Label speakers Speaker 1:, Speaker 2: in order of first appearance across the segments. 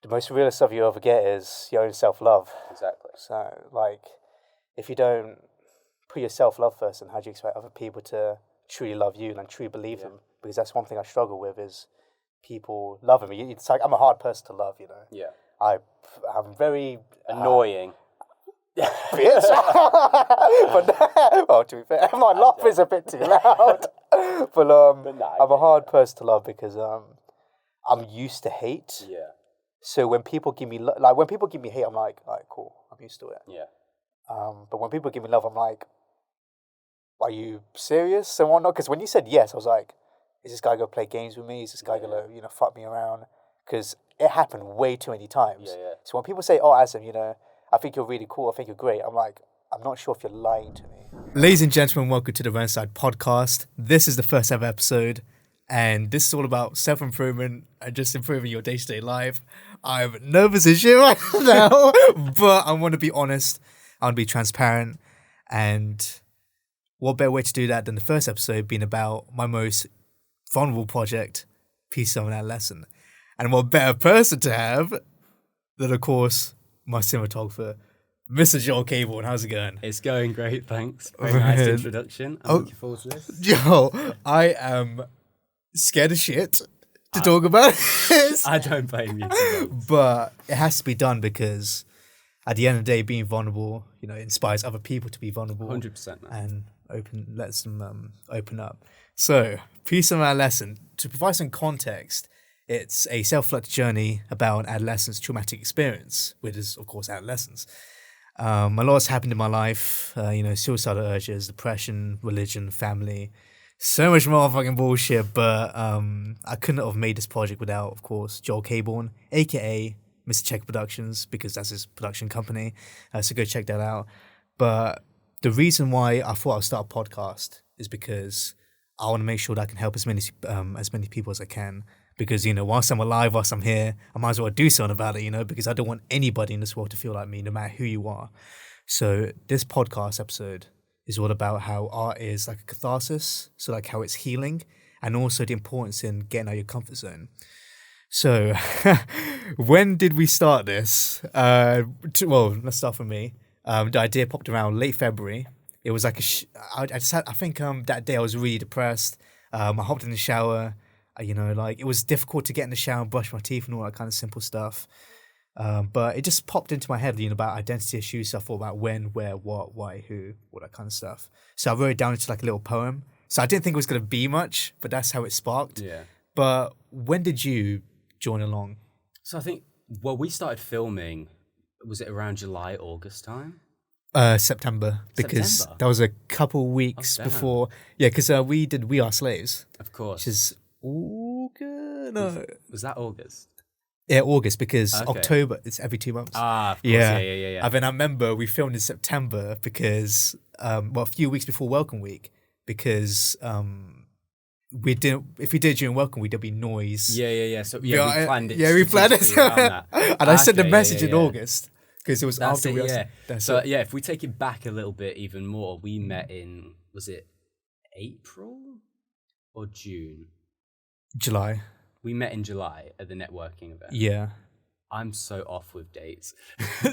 Speaker 1: the most realist stuff you ever get is your own self-love.
Speaker 2: Exactly.
Speaker 1: So, like, if you don't put your self-love first, then how do you expect other people to truly love you and truly believe them? Because that's one thing I struggle with is people loving me. It's like I'm a hard person to love, you know?
Speaker 2: Yeah.
Speaker 1: I'm very...
Speaker 2: Annoying.
Speaker 1: Bitch. But, well, to be fair, my laugh is a bit too loud. But I'm a hard person to love because I'm used to hate.
Speaker 2: Yeah.
Speaker 1: So when people give me when people give me hate, I'm like, all right, cool, I'm used to it.
Speaker 2: Yeah.
Speaker 1: But when people give me love, I'm like, are you serious and whatnot? Because when you said yes, I was like, is this guy gonna play games with me? Is this guy gonna fuck me around? Because it happened way too many times.
Speaker 2: Yeah.
Speaker 1: So when people say, oh, Azam, I think you're really cool, I think you're great, I'm like, I'm not sure if you're lying to me. Ladies and gentlemen, welcome to the Renecide podcast. This is the first ever episode, and this is all about self-improvement and just improving your day-to-day life. I'm nervous as shit right now, but I want to be honest, I want to be transparent, and what better way to do that than the first episode being about my most vulnerable project, Peace of an Adolescent. And what better person to have than, of course, my cinematographer, Mr. Joel Caborn. How's it going?
Speaker 2: It's going great, thanks. Very nice introduction. I'm looking forward to this.
Speaker 1: Yo, I am scared as shit to talk about this.
Speaker 2: I don't blame you.
Speaker 1: But it has to be done because at the end of the day, being vulnerable, inspires other people to be vulnerable.
Speaker 2: 100%.
Speaker 1: And lets them open up. So, Peace of an Adolescent, to provide some context, it's a self-reflective journey about an adolescent's traumatic experience, which is, of course, adolescence. A lot's happened in my life, suicidal urges, depression, religion, family, so much more fucking bullshit, but I couldn't have made this project without, of course, Joel Caborn, a.k.a. Mr. Checkered Productions, because that's his production company, so go check that out. But the reason why I thought I'd start a podcast is because I want to make sure that I can help as many people as I can. Because, whilst I'm alive, whilst I'm here, I might as well do something about it, because I don't want anybody in this world to feel like me, no matter who you are. So this podcast episode is all about how art is like a catharsis, so like how it's healing, and also the importance in getting out of your comfort zone. So when did we start this? Well, let's start from me. The idea popped around late February. It was like I think that day I was really depressed. I hopped in the shower. It was difficult to get in the shower and brush my teeth and all that kind of simple stuff. But it just popped into my head, about identity issues. So I thought about when, where, what, why, who, all that kind of stuff. So I wrote it down into like a little poem. So I didn't think it was going to be much, but that's how it sparked.
Speaker 2: Yeah. But
Speaker 1: when did you join along?
Speaker 2: So I think, we started filming, was it around July, August time?
Speaker 1: September, because that was a couple weeks before. Yeah, because we did We Are Slaves.
Speaker 2: Of course.
Speaker 1: Which is August? No.
Speaker 2: Was that August?
Speaker 1: Yeah, August, because October, it's every 2 months.
Speaker 2: Ah, of course, yeah.
Speaker 1: And then I remember we filmed in September because, a few weeks before Welcome Week, because if we did it during Welcome Week, there'd be noise.
Speaker 2: Yeah. So, we planned it.
Speaker 1: Yeah, we planned it. And I sent the message in August. Because it was
Speaker 2: That's
Speaker 1: after
Speaker 2: it,
Speaker 1: we...
Speaker 2: Yeah. So, if we take it back a little bit even more, we met in, was it April or June?
Speaker 1: July.
Speaker 2: We met in July at the networking event.
Speaker 1: Yeah.
Speaker 2: I'm so off with dates.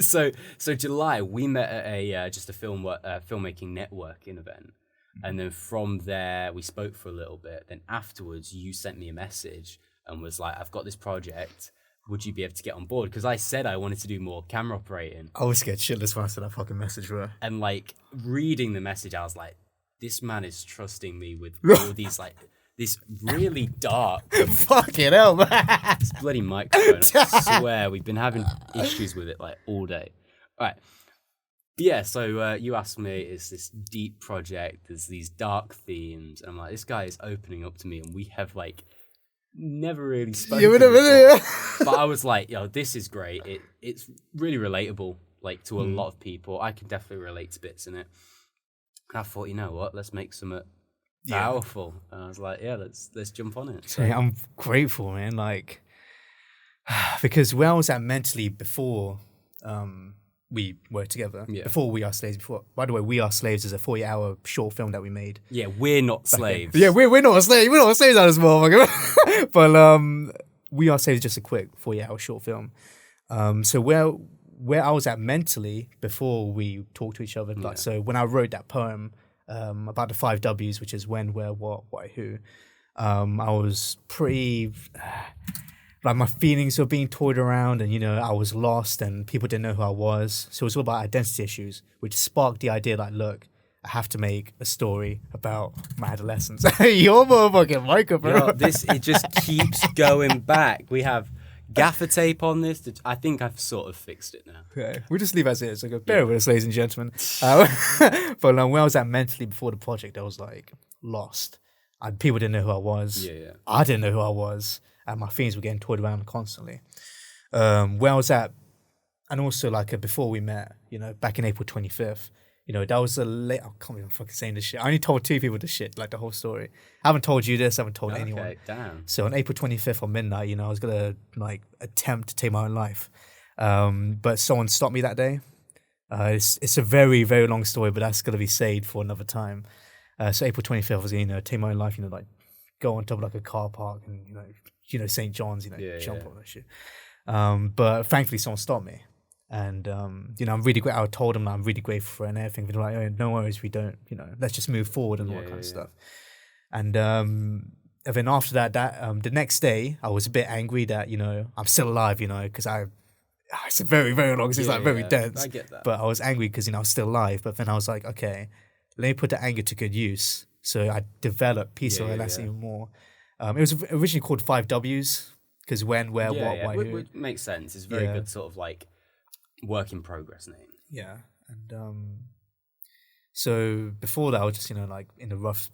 Speaker 2: so July, we met at a just a filmmaking networking event. Mm-hmm. And then from there, we spoke for a little bit. Then afterwards, you sent me a message and was like, I've got this project. Would you be able to get on board? Because I said I wanted to do more camera operating.
Speaker 1: I was scared shitless when I said that fucking message, bro.
Speaker 2: And reading the message, I was like, this man is trusting me with all these this really dark...
Speaker 1: Fucking hell, man.
Speaker 2: This bloody microphone, I swear, we've been having issues with it all day. All right. Yeah, so you asked me, it's this deep project, there's these dark themes, and I'm like, this guy is opening up to me, and we have never really spoken before. But I was like, this is great. It's really relatable, to a lot of people. I can definitely relate to bits in it. And I thought, you know what, let's make some powerful. And I was like, yeah, let's jump on it. So
Speaker 1: I'm grateful, man. Because where I was at mentally before we were together, before We Are Slaves, by the way, We Are Slaves is a 40-hour short film that we made.
Speaker 2: Yeah, we're not slaves.
Speaker 1: Yeah, we're not slaves. We're not slaves out of this motherfucker. But We Are Slaves is just a quick 40-hour short film. So where I was at mentally before we talked to each other, like, so when I wrote that poem about the 5 Ws, which is when, where, what, why, who, I was pretty like my feelings were being toyed around, and I was lost, and people didn't know who I was. So it was all about identity issues, which sparked the idea like, look, I have to make a story about my adolescence. Your motherfucking microphone.
Speaker 2: Yo, it just keeps going back. We have gaffer tape on this. I think I've sort of fixed it now.
Speaker 1: Okay, we'll just leave as is. Like, bear with us, ladies and gentlemen. But where I was at mentally before the project, I was like lost. And people didn't know who I was.
Speaker 2: Yeah.
Speaker 1: I didn't know who I was, and my feelings were getting toyed around constantly. Where I was at, and also like before we met, back in April 25th. That was a late. I can't even fucking saying this shit. I only told 2 people this shit, like the whole story. I haven't told you this. I haven't told anyone.
Speaker 2: Okay, damn.
Speaker 1: So on April 25th on midnight, I was gonna like attempt to take my own life, but someone stopped me that day. It's a very, very long story, but that's gonna be saved for another time. So April 25th, I was gonna take my own life. Like go on top of like a car park and St. John's, jump on that shit. But thankfully, someone stopped me. And, I'm really grateful. I told them I'm really grateful for it and everything. They're like, oh, no worries, we don't, let's just move forward and all that kind of stuff. And then after that, the next day, I was a bit angry that, I'm still alive, because it's a very, very long, it's like very dense.
Speaker 2: I get that.
Speaker 1: But I was angry because, I was still alive. But then I was like, okay, let me put the anger to good use. So I developed Peace of Adolescence even more. It was originally called 5 Ws, because when, where, what, why, who.
Speaker 2: Which makes sense. It's very good sort of like work in progress name.
Speaker 1: Yeah. And so before that I was just, like in a rough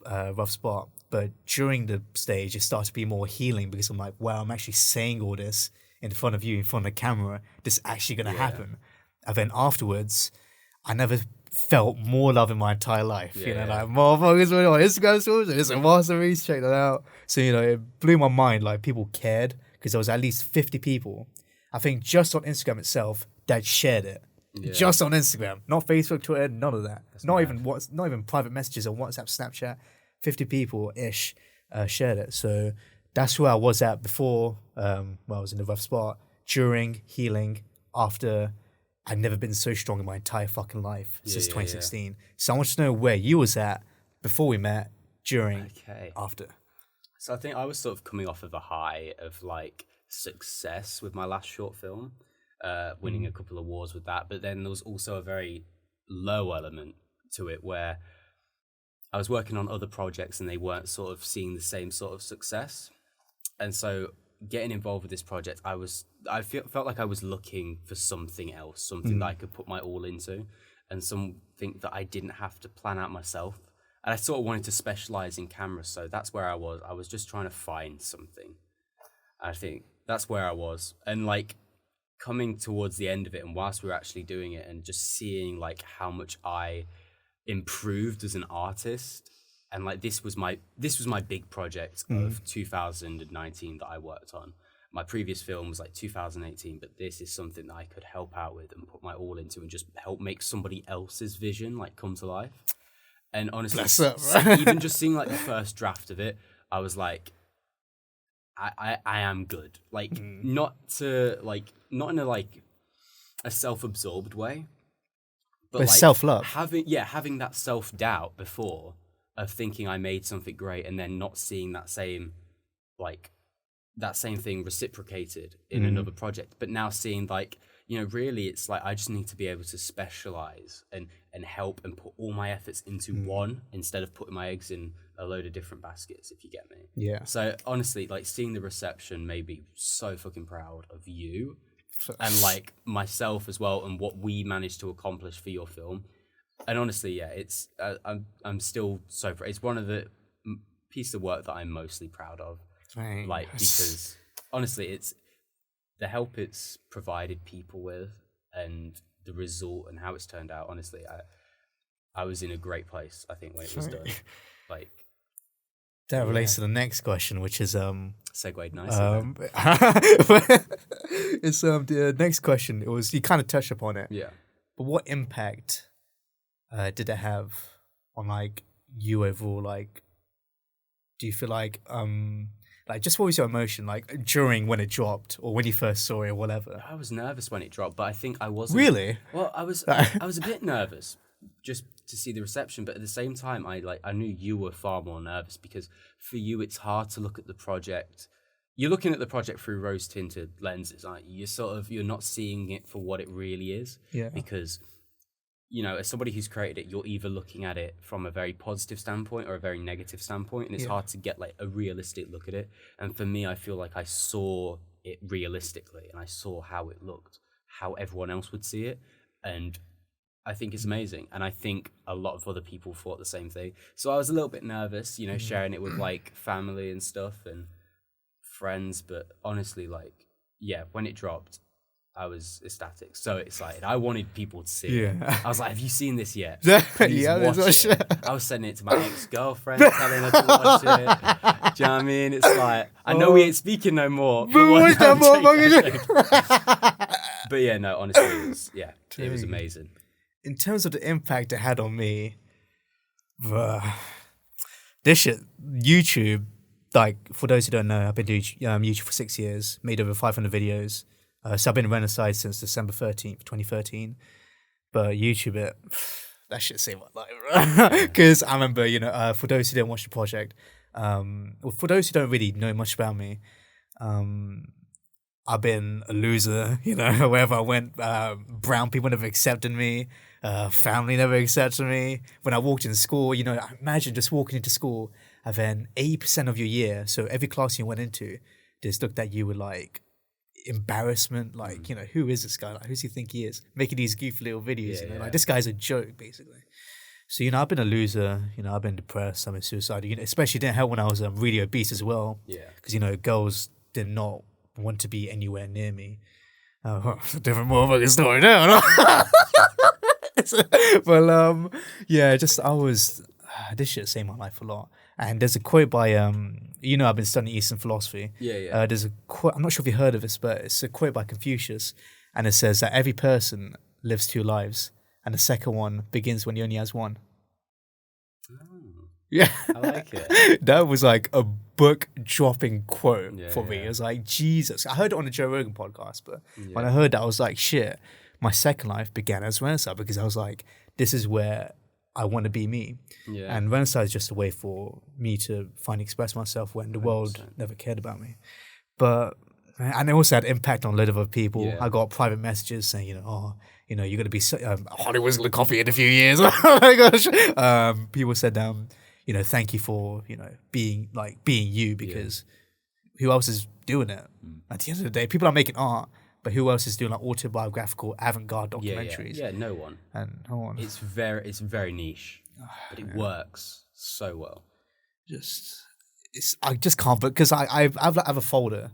Speaker 1: spot. But during the stage it started to be more healing because I'm like, wow, I'm actually saying all this in front of you, in front of the camera. This is actually gonna happen. And then afterwards I never felt more love in my entire life. Like motherfuckers were on Instagram stories, it's a masterpiece, check that out. So, it blew my mind, like people cared, because there was at least 50 people, I think, just on Instagram itself that shared it. Just on Instagram, not Facebook, Twitter, none of that. Not even private messages on WhatsApp, Snapchat. 50 people ish shared it. So that's where I was at before. I was in a rough spot. During, healing, after. I'd never been so strong in my entire fucking life since 2016. So I want to know where you was at before we met, during, after.
Speaker 2: So I think I was sort of coming off of a high of like success with my last short film. Winning a couple of awards with that, but then there was also a very low element to it where I was working on other projects and they weren't sort of seeing the same sort of success. And so getting involved with this project, I felt like I was looking for something else, something that I could put my all into, and something that I didn't have to plan out myself. And I sort of wanted to specialize in camera, so that's where I was. I was just trying to find something. I think that's where I was. And like coming towards the end of it, and whilst we were actually doing it and just seeing like how much I improved as an artist, and like this was my big project of 2019 that I worked on. My previous film was like 2018, but this is something that I could help out with and put my all into and just help make somebody else's vision like come to life. And honestly, even just seeing like the first draft of it, I was like, I am good. Like not in a like a self-absorbed way, but like
Speaker 1: self-love.
Speaker 2: Having that self-doubt before of thinking I made something great and then not seeing that same thing reciprocated in another project, but now seeing like, really it's like I just need to be able to specialize and help and put all my efforts into one instead of putting my eggs in a load of different baskets, if you get me.
Speaker 1: Yeah.
Speaker 2: So honestly, like seeing the reception made me so fucking proud of you and like myself as well and what we managed to accomplish for your film. And honestly, yeah, it's I'm still so proud. It's one of the pieces of work that I'm mostly proud of.
Speaker 1: Thanks.
Speaker 2: Like, because honestly, it's the help it's provided people with and the result and how it's turned out. Honestly, I was in a great place, I think, when it was done. Like,
Speaker 1: that relates to the next question, which is
Speaker 2: segued nicely.
Speaker 1: It's the next question. It was, you kind of touched upon it.
Speaker 2: Yeah.
Speaker 1: But what impact did it have on like you overall? Like, do you feel like Like, just what was your emotion like during when it dropped or when you first saw it or whatever?
Speaker 2: I was nervous when it dropped, but I think I wasn't.
Speaker 1: Really?
Speaker 2: Well, I was a bit nervous just to see the reception, but at the same time, I knew you were far more nervous because for you, it's hard to look at the project. You're looking at the project through rose-tinted lenses, aren't you? You're not seeing it for what it really is.
Speaker 1: Yeah.
Speaker 2: Because, you know, as somebody who's created it, you're either looking at it from a very positive standpoint or a very negative standpoint, and it's hard to get like a realistic look at it. And for me, I feel like I saw it realistically, and I saw how it looked, how everyone else would see it, and I think it's amazing. And I think a lot of other people thought the same thing. So I was a little bit nervous, you know, sharing it with like family and stuff and friends, but honestly, like, yeah, when it dropped, I was ecstatic, so excited. I wanted people to see it. I was like, have you seen this yet? Please watch it. I was sending it to my ex-girlfriend, telling her to watch it. Do you know what I mean? It's like, I know we ain't speaking no more. But yeah, no, honestly, it was amazing.
Speaker 1: In terms of the impact it had on me, this shit, YouTube, like, for those who don't know, I've been doing YouTube for 6 years, made over 500 videos. So I've been Renecide since December 13th, 2013. But YouTube, that shit saved my life, bro. Because I remember, you know, for those who don't watch the project, for those who don't really know much about me, I've been a loser, you know, wherever I went. Brown people never accepted me. Family never accepted me. When I walked in school, you know, imagine just walking into school and then 80% of your year, so every class you went into, just looked at you with like embarrassment, like, you know, who is this guy? Like, who does he think he is? Making these goofy little videos, you know, like this guy's a joke, basically. So, you know, I've been a loser, you know, I've been depressed, I've been suicidal, you know, especially didn't help when I was really obese as well. Yeah. Because, you know, girls did not want to be anywhere near me. It's a different motherfucking story now. But, yeah, just, this shit saved my life a lot. And there's a quote by, you know, I've been studying Eastern philosophy. Yeah. There's a quote, I'm not sure if you heard of this, but it's a quote by Confucius. And it says that every person lives 2 lives. And the second one begins when he only has one.
Speaker 2: Oh,
Speaker 1: yeah.
Speaker 2: I like it.
Speaker 1: That was like a book-dropping quote for me. It was like, Jesus. I heard it on the Joe Rogan podcast, but when I heard that, I was like, shit. My second life began as Renecide because I was like, this is where I want to be me. Yeah. And Renecide is just a way for me to finally express myself when the 100%. World never cared about me. But, and it also had impact on a lot of other people. Yeah. I got private messages saying, you know, oh, you know, you're going to be, Hollywood's going to copy in a few years. Oh my gosh. People said, you know, thank you for, you know, being you, because who else is doing it? At the end of the day, people are making art, but who else is doing like autobiographical avant-garde documentaries?
Speaker 2: Yeah, no one.
Speaker 1: And no one.
Speaker 2: It's very niche, but it works so well.
Speaker 1: I just can't, because I have a folder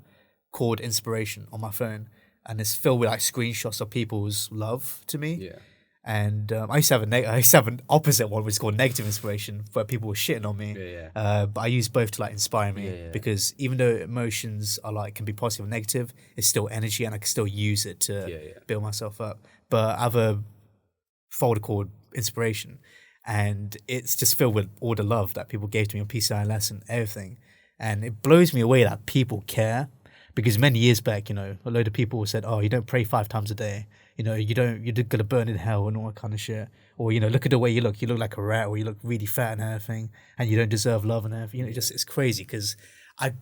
Speaker 1: called Inspiration on my phone, and it's filled with like screenshots of people's love to me. Yeah. And I used to have an opposite one, which is called Negative Inspiration, where people were shitting on me. But I use both to like inspire me, because even though emotions are like can be positive or negative, it's still energy, and I can still use it to build myself up. But I have a folder called Inspiration, and it's just filled with all the love that people gave to me on Peace and Adolescent, everything. And it blows me away that people care, because many years back, you know, a load of people said, oh, you don't pray 5 times a day. You know, you're gonna burn in hell and all that kind of shit. Or, you know, look at the way you look like a rat, or you look really fat and everything, and you don't deserve love and everything. You know, it's crazy, because I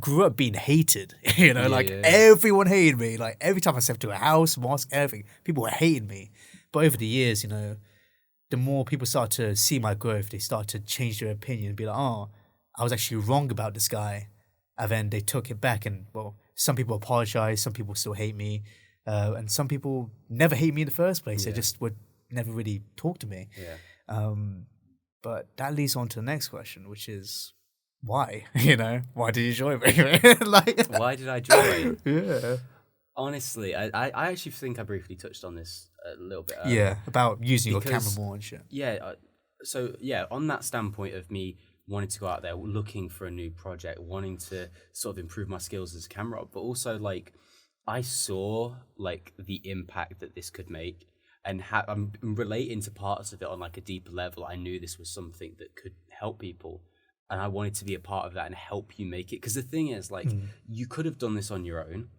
Speaker 1: grew up being hated. You know, everyone hated me. Like every time I stepped to a house, mosque, everything, people were hating me. But over the years, you know, the more people start to see my growth, they start to change their opinion and be like, oh, I was actually wrong about this guy. And then they took it back, and well, some people apologize, some people still hate me. And some people never hate me in the first place. They just would never really talk to me. But that leads on to the next question, which is why? You know, why did you join me? Like,
Speaker 2: why did I join?
Speaker 1: Yeah.
Speaker 2: Honestly, I actually think I briefly touched on this a little bit earlier.
Speaker 1: Yeah, about using your camera more and shit.
Speaker 2: Yeah. So, yeah, on that standpoint of me wanting to go out there, looking for a new project, wanting to sort of improve my skills as a camera, but also, like, I saw like the impact that this could make, and I'm relating to parts of it on like a deeper level. I knew this was something that could help people. and I wanted to be a part of that and help you make it. Because the thing is, like, you could have done this on your own,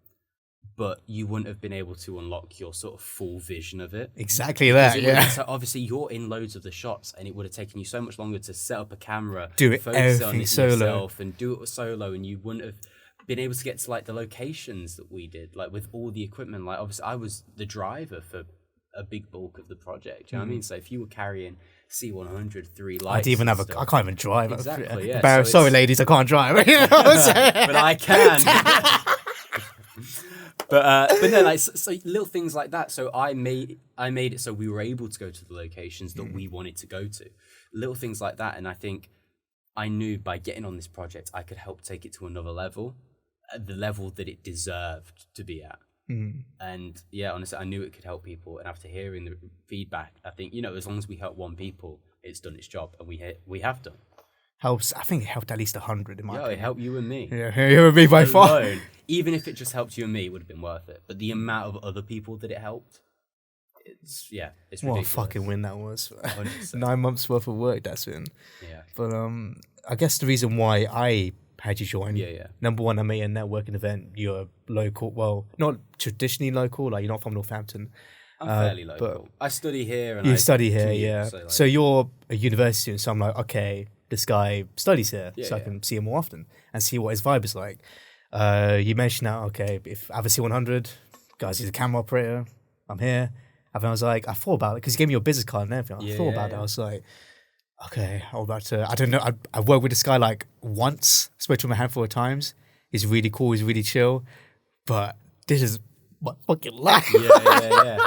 Speaker 2: but you wouldn't have been able to unlock your sort of full vision of it.
Speaker 1: Exactly that, yeah.
Speaker 2: So obviously you're in loads of the shots, and it would have taken you so much longer to set up a camera,
Speaker 1: Do it
Speaker 2: focus on
Speaker 1: everything
Speaker 2: it
Speaker 1: solo.
Speaker 2: yourself, and do it solo, and you wouldn't have been able to get to like the locations that we did, like with all the equipment. Like obviously I was the driver for a big bulk of the project. You know what I mean? So if you were carrying C100, 3 lights,
Speaker 1: I didn't even have a. I can't even drive.
Speaker 2: Exactly. Yeah.
Speaker 1: Sorry, ladies, I can't drive. You know what I'm saying?
Speaker 2: But I can. But no, like so little things like that. So I made it so we were able to go to the locations that we wanted to go to. Little things like that, and I think I knew by getting on this project, I could help take it to another level, the level that it deserved to be at. And yeah, honestly, I knew it could help people. And after hearing the feedback, I think, you know, as long as we help one people, it's done its job, and we have done.
Speaker 1: Helps. I think it helped at least 100 in my opinion.
Speaker 2: It helped you and me.
Speaker 1: Yeah, you and me by far.
Speaker 2: Alone, even if it just helped you and me, it would have been worth it. But the amount of other people that it helped, it's ridiculous.
Speaker 1: What a fucking win that was.
Speaker 2: 100%.
Speaker 1: 9 months worth of work that's been.
Speaker 2: Yeah.
Speaker 1: But I guess the reason why I had you join, number one, I made a networking event. You're local, well, not traditionally local, like you're not from Northampton.
Speaker 2: I'm fairly local. I study here. And
Speaker 1: you
Speaker 2: I
Speaker 1: study here,
Speaker 2: commute,
Speaker 1: yeah.
Speaker 2: So, like,
Speaker 1: so you're a university student, so I'm like, okay, this guy studies here, so I can see him more often and see what his vibe is like. You mentioned that, okay, if I have a C100, guys, he's a camera operator, I'm here. And I was like, I thought about it, because you gave me your business card and everything. I thought about it. I was like, okay, I'm about to, I don't know, I've worked with this guy like once, spoke to him a handful of times. He's really cool, he's really chill, but this is my fucking life.
Speaker 2: Yeah.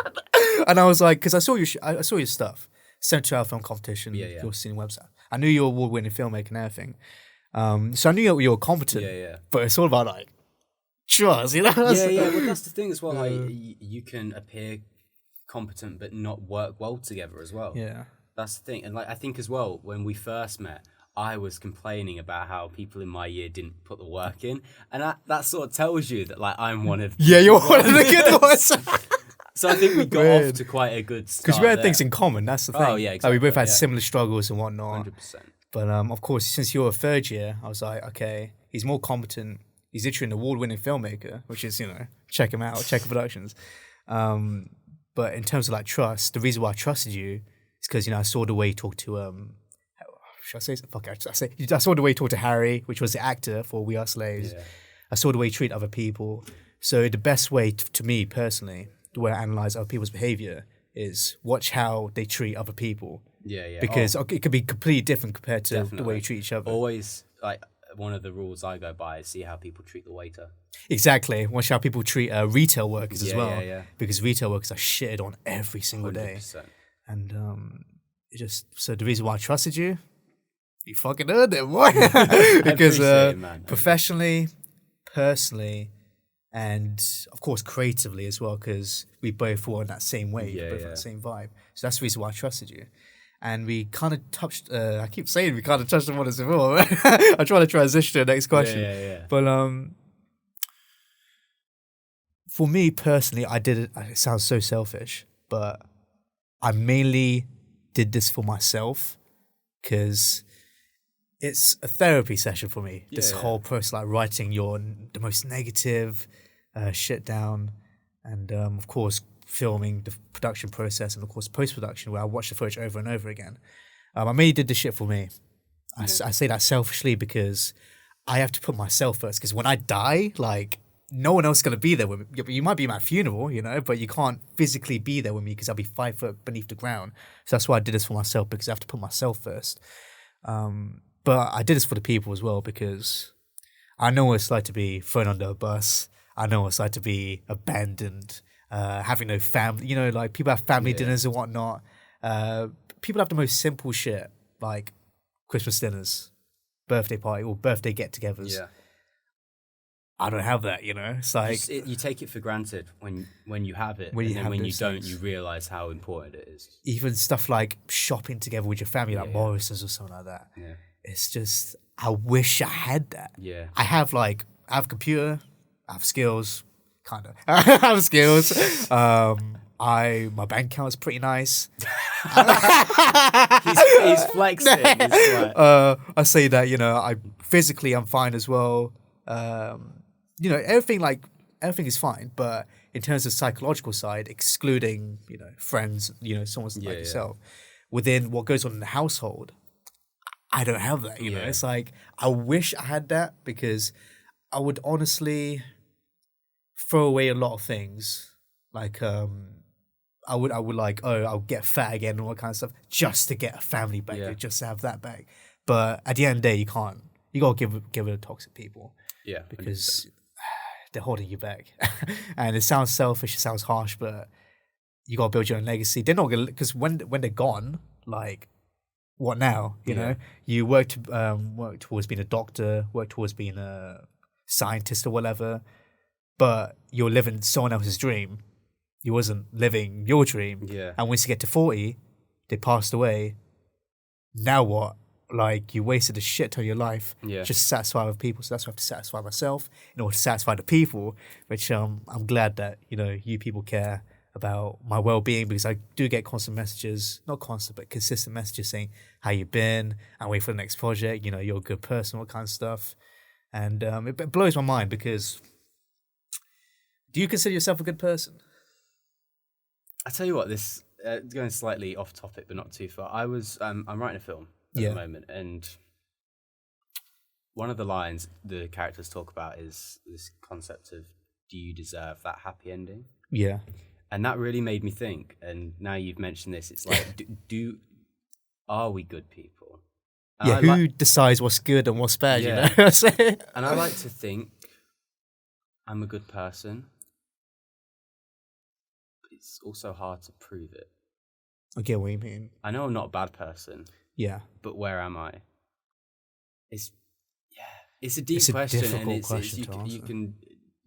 Speaker 1: And I was like, because I saw your stuff, 72-hour film competition, your cine website. I knew you were award-winning filmmaker and everything. So I knew you were competent.
Speaker 2: Yeah.
Speaker 1: But it's all about like trust, you know?
Speaker 2: Yeah. Well, that's the thing as well. Like you can appear competent but not work well together as well.
Speaker 1: Yeah.
Speaker 2: That's the thing. And like I think as well, when we first met, I was complaining about how people in my year didn't put the work in, and that sort of tells you that like I'm one of
Speaker 1: you're one of the good ones.
Speaker 2: So I think we got off to quite a good start.
Speaker 1: Because we had things in common, that's the thing.
Speaker 2: Oh, yeah, exactly.
Speaker 1: Like, we both had similar struggles and whatnot.
Speaker 2: 100%.
Speaker 1: But of course, since you're a third year, I was like, okay, he's more competent. He's literally an award-winning filmmaker, which is, you know, check him out, Checkered Productions. But in terms of like trust, the reason why I trusted you is because, you know, I saw the way you talked to, should I say, fuck it, I saw the way you talked to Harry, which was the actor for We Are Slaves. Yeah. I saw the way you treat other people. So the best way to me personally, the way I analyze other people's behavior is watch how they treat other people.
Speaker 2: Yeah.
Speaker 1: Because it could be completely different compared to the way you treat each other.
Speaker 2: Always, like, one of the rules I go by is see how people treat the waiter.
Speaker 1: Exactly. Watch how people treat retail workers as well.
Speaker 2: Yeah.
Speaker 1: Because retail workers are shitted on every single
Speaker 2: 100%.
Speaker 1: day. And so the reason why I trusted you, you fucking earned it, boy. Because professionally, personally, and of course creatively as well, because we both were in that same wave, both on the same vibe. So that's the reason why I trusted you. And we kind of touched, I keep saying we kind of touched on this before. I'm trying to transition to the next question.
Speaker 2: Yeah.
Speaker 1: But for me personally, I did it, it sounds so selfish, but I mainly did this for myself because it's a therapy session for me. This whole process, like writing the most negative shit down, and of course filming the production process, and of course post-production where I watch the footage over and over again. I mainly did this shit for me. I say that selfishly because I have to put myself first, because when I die, like, no one else is going to be there with me. You might be at my funeral, you know, but you can't physically be there with me because I'll be 5 foot beneath the ground. So that's why I did this for myself, because I have to put myself first. But I did this for the people as well, because I know what it's like to be thrown under a bus. I know what it's like to be abandoned, having no family. You know, like, people have family dinners and whatnot. People have the most simple shit, like Christmas dinners, birthday party, or birthday get-togethers. Yeah. I don't have that, you know. It's like
Speaker 2: you take it for granted when you have it, and then when you don't, you realize how important it is.
Speaker 1: Even stuff like shopping together with your family, like Morrison's or something like that. Yeah. It's just, I wish I had that.
Speaker 2: Yeah.
Speaker 1: I have a computer, I have skills, kind of. I have skills. My bank account is pretty nice.
Speaker 2: He's flexing. He's like,
Speaker 1: I say that, I'm fine as well. Everything is fine, but in terms of psychological side, excluding, friends, someone like yourself, within what goes on in the household, I don't have that, It's like, I wish I had that, because I would honestly throw away a lot of things. Like, I would like, I'll get fat again and all that kind of stuff just to get a family back, just to have that back. But at the end of the day, you can't. You gotta give it to toxic people.
Speaker 2: Yeah,
Speaker 1: because 100%. They're holding you back. And it sounds selfish, it sounds harsh, but you gotta build your own legacy. They're not gonna, because when they're gone, like, what now? You know, you work towards being a doctor, work towards being a scientist or whatever, but you're living someone else's dream. You wasn't living your dream.
Speaker 2: Yeah.
Speaker 1: And once you get to 40, they passed away. Now what? Like, you wasted a shit ton of your life just to satisfy other people. So that's why I have to satisfy myself in order to satisfy the people, which I'm glad that, you people care about my well-being, because I do get constant messages, not constant, but consistent messages saying how you been, and wait for the next project, you're a good person, all kind of stuff. And it blows my mind, because do you consider yourself a good person?
Speaker 2: I tell you what, this going slightly off topic, but not too far. I'm writing a film at the moment, and one of the lines the characters talk about is this concept of, do you deserve that happy ending?
Speaker 1: Yeah. And
Speaker 2: that really made me think. And now you've mentioned this, it's like, are we good people? And
Speaker 1: who decides what's good and what's bad?
Speaker 2: Yeah. And I like to think I'm a good person. It's also hard to prove it.
Speaker 1: I get what you mean.
Speaker 2: I know I'm not a bad person.
Speaker 1: Yeah.
Speaker 2: But where am I? It's a deep question, and you can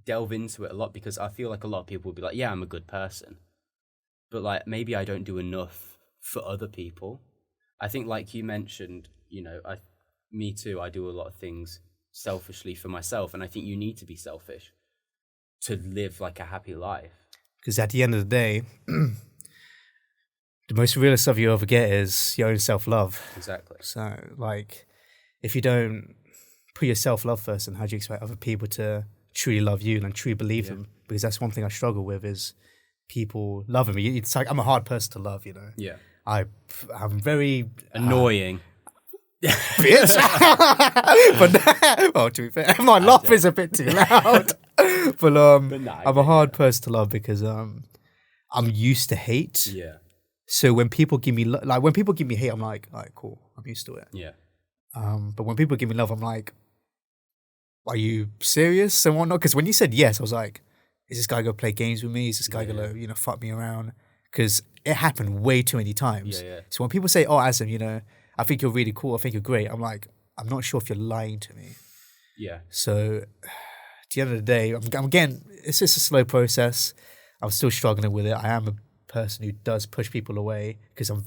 Speaker 2: delve into it a lot, because I feel like a lot of people will be like, yeah, I'm a good person, but like, maybe I don't do enough for other people. I think, like you mentioned, me too, I do a lot of things selfishly for myself, and I think you need to be selfish to live like a happy life.
Speaker 1: Because at the end of the day, the most real stuff you ever get is your own self-love.
Speaker 2: Exactly.
Speaker 1: So, like, if you don't put your self-love first, then how do you expect other people to truly love you and truly believe them? Because that's one thing I struggle with, is people loving me. It's like, I'm a hard person to love,
Speaker 2: Yeah.
Speaker 1: I'm very...
Speaker 2: annoying.
Speaker 1: Bitch. But, well, to be fair, my laugh is a bit too loud. But I'm a hard person to love, because I'm used to hate.
Speaker 2: Yeah.
Speaker 1: So when people give me when people give me hate, I'm like, all right, cool, I'm used to it.
Speaker 2: Yeah.
Speaker 1: But when people give me love, I'm like, are you serious and whatnot? Because when you said yes, I was like, is this guy gonna play games with me? Is this guy gonna fuck me around? Because it happened way too many times.
Speaker 2: Yeah.
Speaker 1: So when people say, oh, Azam, I think you're really cool, I think you're great, I'm like, I'm not sure if you're lying to me.
Speaker 2: Yeah. So
Speaker 1: at the end of the day, I'm getting, it's just a slow process. I'm still struggling with it. I am a person who does push people away, because I want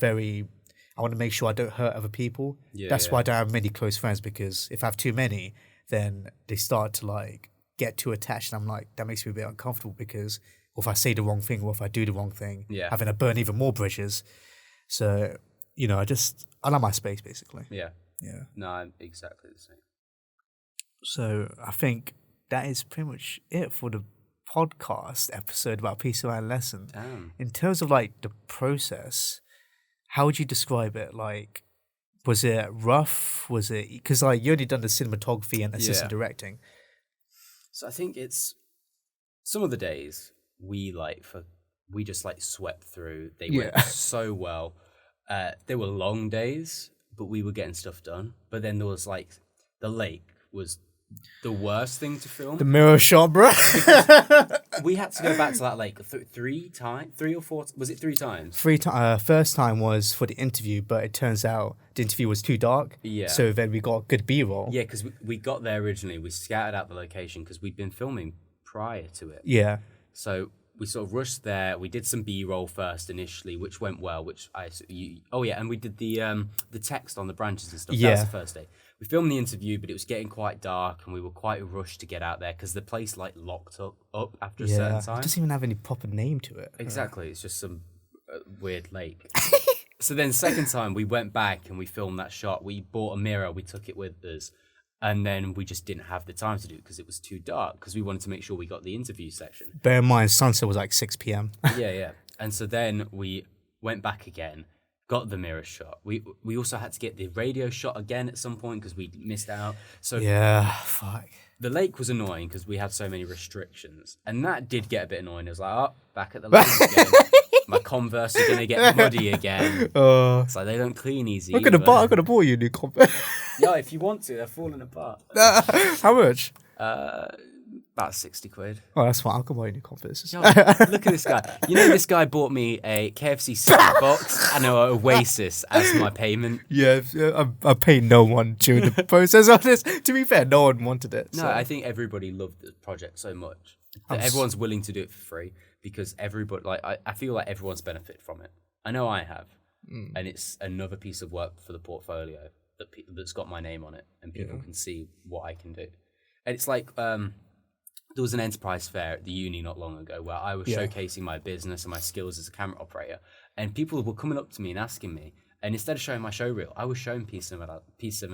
Speaker 1: to make sure I don't hurt other people. That's why I don't have many close friends, because if I have too many, then they start to like get too attached, and I'm like, that makes me a bit uncomfortable, because if I say the wrong thing, or if I do the wrong thing, having to burn even more bridges. So, I like my space, basically.
Speaker 2: Yeah.
Speaker 1: Yeah.
Speaker 2: No, I'm exactly the same.
Speaker 1: So I think that is pretty much it for the podcast episode about Peace of Adolescent.
Speaker 2: Damn.
Speaker 1: In terms of like the process, how would you describe it? Like, was it rough? Was it, because like you only done the cinematography and assistant directing.
Speaker 2: So I think it's some of the days we just like swept through. They went so well. They were long days, but we were getting stuff done. But then there was like the lake was the worst thing to film.
Speaker 1: The mirror shot, bro.
Speaker 2: We had to go back to that lake 3 or 4. Was it 3 times?
Speaker 1: 3 times. First time was for the interview, but it turns out the interview was too dark.
Speaker 2: Yeah.
Speaker 1: So then we got good B-roll.
Speaker 2: Yeah, because we got there originally. We scattered out the location because we'd been filming prior to it.
Speaker 1: Yeah.
Speaker 2: So we sort of rushed there. We did some B-roll first initially, which went well. And we did the text on the branches and stuff.
Speaker 1: Yeah.
Speaker 2: That was the first day. We filmed the interview, but it was getting quite dark, and we were quite rushed to get out there because the place like locked up after a certain time.
Speaker 1: It doesn't even have any proper name to it.
Speaker 2: Exactly, it's just some weird lake. So then second time we went back and we filmed that shot. We bought a mirror, we took it with us. And then we just didn't have the time to do it because it was too dark because we wanted to make sure we got the interview section.
Speaker 1: Bear in mind, sunset was like 6 p.m.
Speaker 2: Yeah. And so then we went back again, got the mirror shot. We also had to get the radio shot again at some point because we missed out. So
Speaker 1: yeah, fuck.
Speaker 2: The lake was annoying because we had so many restrictions. And that did get a bit annoying. It was like, oh, back at the lake again. My Converse are going to get muddy again. It's like they don't clean easy.
Speaker 1: I could have bought you a new Converse.
Speaker 2: Yeah, if you want to, they're falling apart.
Speaker 1: How much?
Speaker 2: About 60 quid.
Speaker 1: Oh, that's fine. I can buy you new Converse.
Speaker 2: Yo, look at this guy. You know, this guy bought me a KFC snack box and an Oasis as my payment.
Speaker 1: Yeah, I paid no one during the process of this. To be fair, no one wanted it.
Speaker 2: No, I think everybody loved the project so much that everyone's willing to do it for free because everybody, like, I feel like everyone's benefited from it. I know I have. And it's another piece of work for the portfolio that's got my name on it and people can see what I can do. And it's like, there was an enterprise fair at the uni not long ago where I was showcasing my business and my skills as a camera operator, and people were coming up to me and asking me, and instead of showing my show reel, I was showing Piece of an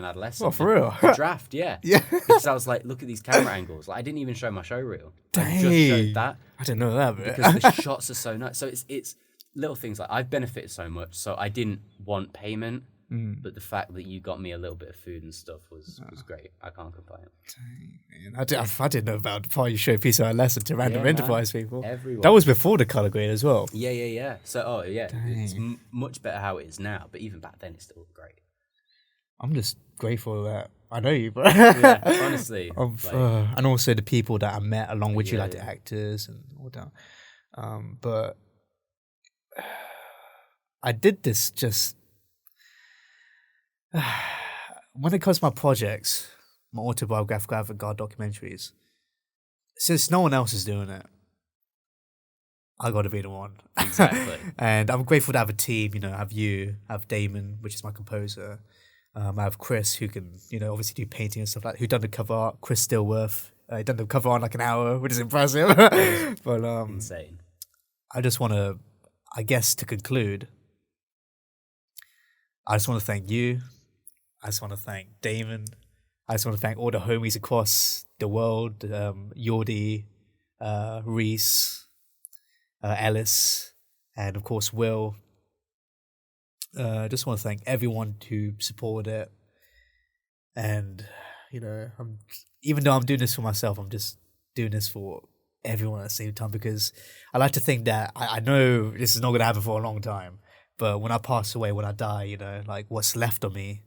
Speaker 2: Adolescent.
Speaker 1: Oh, for real?
Speaker 2: The draft, yeah.
Speaker 1: Yeah.
Speaker 2: Because I was like, look at these camera angles. Like, I didn't even show my show reel.
Speaker 1: Dang.
Speaker 2: I just showed that.
Speaker 1: I didn't know that, bit.
Speaker 2: Because the shots are so nice. So it's little things like I've benefited so much, so I didn't want payment. But the fact that you got me a little bit of food and stuff was great. I can't complain.
Speaker 1: I didn't know about the part you showed Piece of Adolescent to random enterprise people.
Speaker 2: Everyone.
Speaker 1: That was before the color grade as well.
Speaker 2: Yeah. So, it's much better how it is now, but even back then, it's still great.
Speaker 1: I'm just grateful that I know you, bro.
Speaker 2: Yeah, honestly.
Speaker 1: And also the people that I met along with you, like the actors and all that. But I did this just... when it comes to my projects, my autobiographical avant-garde documentaries, since no one else is doing it, I got to be the one.
Speaker 2: Exactly.
Speaker 1: And I'm grateful to have a team. You know, I have Damon, which is my composer. I have Chris, who can, obviously do painting and stuff like that, who done the cover art. Chris Stillworth, he done the cover art in like an hour, which is impressive. But
Speaker 2: insane.
Speaker 1: I just want to, I guess, to conclude, I just want to thank you. I just want to thank Damon. I just want to thank all the homies across the world, Yordi, Reese, Ellis, and of course Will. I just want to thank everyone who supported it. And, even though I'm doing this for myself, I'm just doing this for everyone at the same time, because I like to think that I know this is not going to happen for a long time, but when I pass away, when I die, like what's left of me,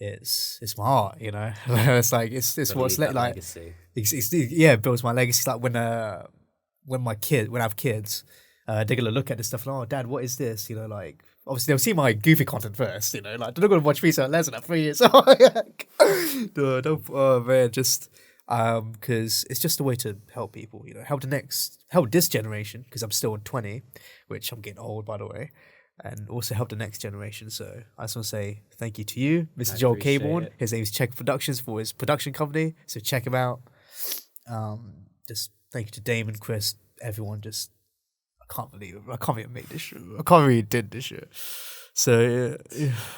Speaker 1: it's my art, it's like it's what's left, like it builds my legacy. Like when I have kids, they're gonna look at this stuff and, oh, Dad, what is this? Like obviously they'll see my goofy content first, like they're not gonna watch Piece of Adolescent at 3 years old. Oh man, just because it's just a way to help people, help this generation, because I'm still 20, which I'm getting old, by the way. And also help the next generation. So I just want to say thank you to you, Mr. Joel Caborn. His name is Checkered Productions for his production company. So check him out. Just thank you to Damon, Chris, everyone. Just I can't believe I can't even make this shit. I can't believe it did this shit. So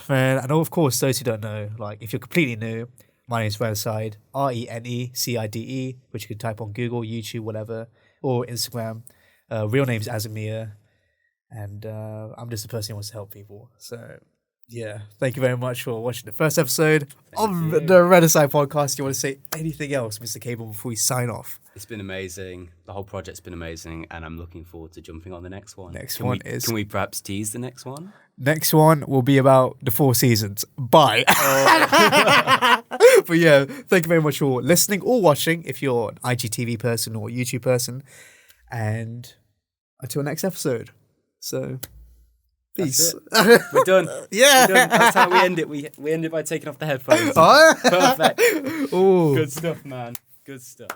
Speaker 1: man, and of course those who don't know, like if you're completely new, my name is Renecide, Renecide, which you can type on Google, YouTube, whatever, or Instagram. Real name is Azamir. And I'm just a person who wants to help people. So, yeah, thank you very much for watching the first episode of the Renecide podcast. Do you want to say anything else, Mr. Cable, before we sign off?
Speaker 2: It's been amazing. The whole project's been amazing, and I'm looking forward to jumping on the next one. Can we perhaps tease the next one?
Speaker 1: Next one will be about the 4 seasons. Bye. But yeah, thank you very much for listening or watching, if you're an IGTV person or a YouTube person. And until next episode. So, peace.
Speaker 2: We're done.
Speaker 1: Yeah.
Speaker 2: We're done. That's how we end it. We end it by taking off the headphones. Perfect.
Speaker 1: Ooh.
Speaker 2: Good stuff, man. Good stuff.